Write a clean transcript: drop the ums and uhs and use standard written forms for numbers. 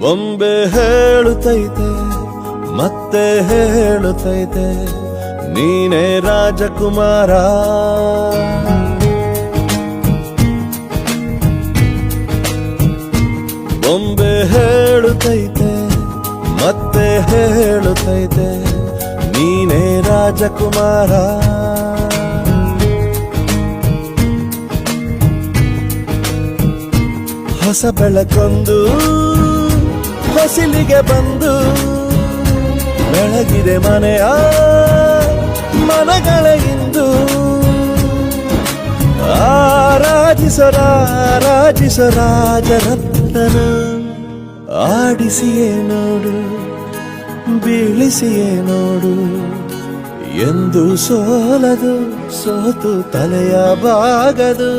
ಬೊಂಬೆ ಹೇಳುತ್ತೈತೆ ಮತ್ತೆ ಹೇಳುತ್ತೈತೆ ನೀನೇ ರಾಜಕುಮಾರ. ಬೊಂಬೆ ಹೇಳುತ್ತೈತೆ ಮತ್ತೆ ಹೇಳುತ್ತೈತೆ ನೀನೇ ರಾಜಕುಮಾರ. ಹೊಸ ಬೆಳಕೊಂದು ಹೊಸಿಲಿಗೆ ಬಂದು ಬೆಳಗಿದೆ ಮನೆಯ ಮನಗಳ ಇಂದು. ಆರಾಜಿಸ ರಾಜರತ್ನ ಆಡಿಸಿಯೇ ನೋಡು ಬೀಳಿಸಿಯೇ ನೋಡು ಎಂದು ಸೋಲದು ಸೋತು ತಲೆಯ ಬಾಗದು.